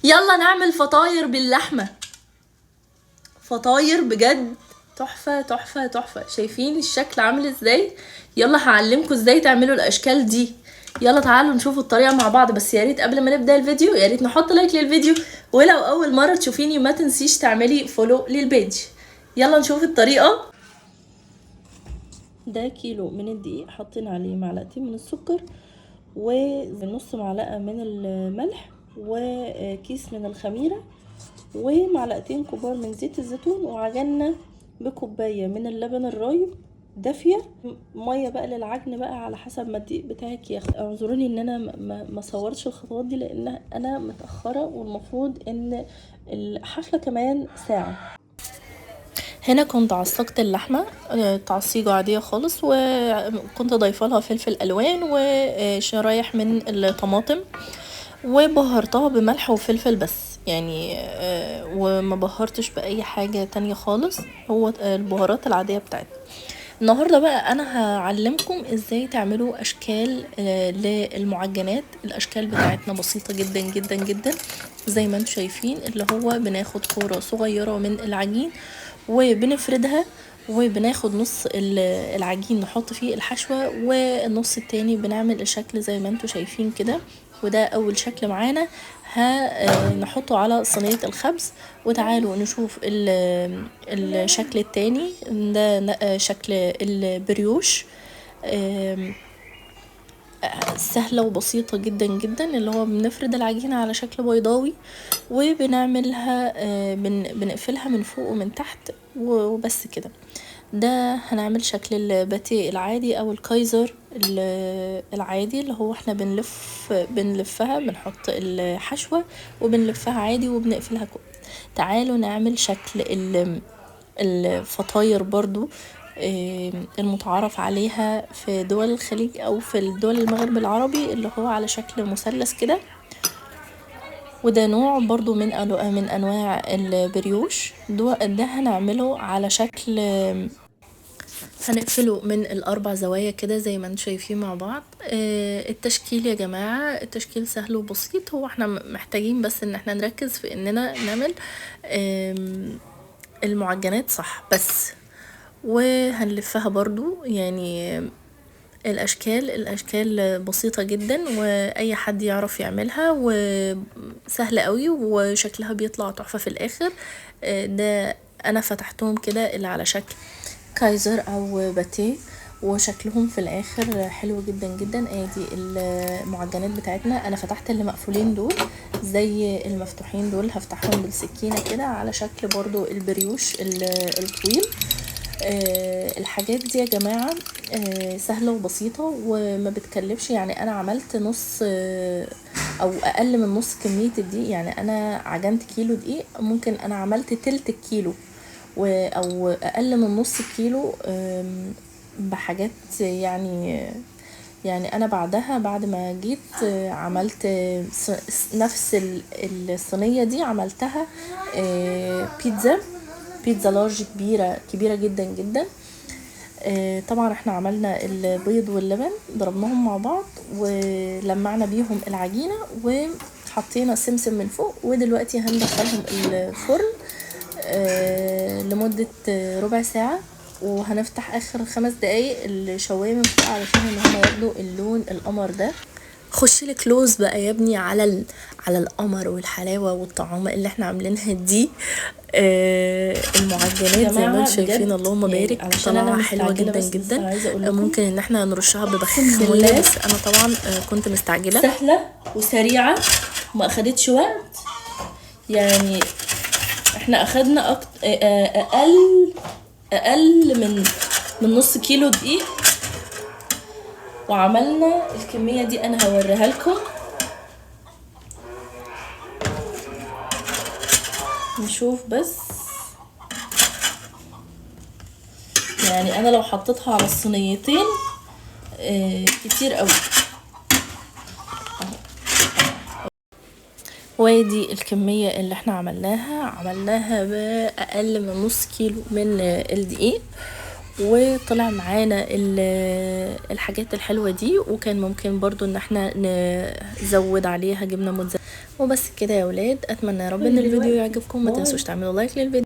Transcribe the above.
يلا نعمل فطاير باللحمة، فطاير بجد تحفة تحفة تحفة. شايفين الشكل عامل ازاي؟ يلا هعلمكم ازاي تعملوا الاشكال دي. يلا تعالوا نشوفوا الطريقة مع بعض. بس يا ريت قبل ما نبدأ الفيديو يا ريت نحط لايك للفيديو، ولو اول مرة تشوفيني ما تنسيش تعملي فولو للبيج. يلا نشوف الطريقة. ده كيلو من الدقيق، حاطين عليه معلقتين من السكر ونص معلقة من الملح وكيس من الخميرة ومعلقتين كبار من زيت الزيتون، وعجننا بكوباية من اللبن الرايب دافية. مية بقى للعجن بقى على حسب ما الدقيق بتاعك ياخد. اعذروني ان انا ما صورتش الخطوات دي لان انا متأخرة، والمفروض ان الحفلة كمان ساعة. هنا كنت عصقت اللحمة تعصيجة عادية خالص، وكنت ضايفة لها فلفل الوان وشرايح من الطماطم، وبهرتها بملح وفلفل بس يعني، وما بهرتش باي حاجة تانية خالص، هو البهارات العادية بتاعتنا. النهاردة بقى انا هعلمكم ازاي تعملوا اشكال للمعجنات. الاشكال بتاعتنا بسيطة جدا جدا جدا زي ما انتم شايفين، اللي هو بناخد كورة صغيرة من العجين وبنفردها، وبناخد نص العجين نحط فيه الحشوة، والنص التاني بنعمل الشكل زي ما انتم شايفين كده. وده اول شكل معانا هنحطه على صينية الخبز. وتعالوا نشوف الشكل التاني، ده شكل البريوش. سهلة وبسيطة جدا جدا، اللي هو بنفرد العجينة على شكل بيضاوي وبنعملها بنقفلها من فوق ومن تحت وبس كده. ده هنعمل شكل الباتيه العادي او الكايزر العادي، اللي هو احنا بنلفها، بنحط الحشوة وبنلفها عادي وبنقفلها كويس. تعالوا نعمل شكل الفطاير برضو المتعارف عليها في دول الخليج او في دول المغرب العربي، اللي هو على شكل مثلث كده. وده نوع برضو من انواع البريوش. ده هنعمله على شكل، هنقفله من الاربع زوايا كده زي ما انتم شايفين مع بعض. التشكيل يا جماعة التشكيل سهل وبسيط، هو احنا محتاجين بس ان احنا نركز في اننا نعمل المعجنات صح بس. وهنلفها برضو يعني الاشكال بسيطة جدا واي حد يعرف يعملها وسهلة قوي وشكلها بيطلع تحفة في الاخر. ده انا فتحتهم كده اللي على شكل كايزر او باتيه، وشكلهم في الاخر حلو جدا جدا. ادي المعجنات بتاعتنا. انا فتحت اللي مقفولين دول زي المفتوحين دول، هفتحهم بالسكينة كده على شكل برضو البريوش الطويل. الحاجات دي يا جماعة سهلة وبسيطة وما بتكلفش. يعني انا عملت نص او اقل من نص كمية الدقيق. يعني انا عجنت كيلو دقيق، ممكن انا عملت تلت الكيلو او اقل من نص الكيلو بحاجات يعني انا بعد ما جيت عملت نفس الصينية دي، عملتها بيتزا لارج كبيرة جدا جدا. طبعا احنا عملنا البيض واللبن ضربناهم مع بعض ولمعنا بيهم العجينة وحطينا سمسم من فوق. ودلوقتي هندخلهم الفرن لمدة ربع ساعة، وهنفتح اخر 5 دقايق الشواية من فوق علشان ان هم ياخدوا اللون القمر ده. خش لك كلوز بقى يا ابني على القمر والحلاوه والطعامه اللي احنا عاملينها دي. المعجنات زي ما انتم شايفين اللهم بارك طلعها حلوه جدا جدا. ممكن ان احنا نرشها ببخاخ ميه، بس انا طبعا كنت مستعجله. سهله وسريعه وما اخدتش وقت. يعني احنا اخدنا اقل من نص كيلو دقيق وعملنا الكمية دي. انا هوريها لكم نشوف بس. يعني انا لو حطيتها على الصينيتين كتير قوي. ودي الكمية اللي احنا عملناها بأقل من نص كيلو من الدقيق، وطلع معانا الحاجات الحلوة دي. وكان ممكن برضو ان احنا نزود عليها جبنة موتزاريلا. وبس كده يا ولاد، اتمنى يا رب ان الفيديو يعجبكم. ما تنسوش تعملوا لايك للفيديو.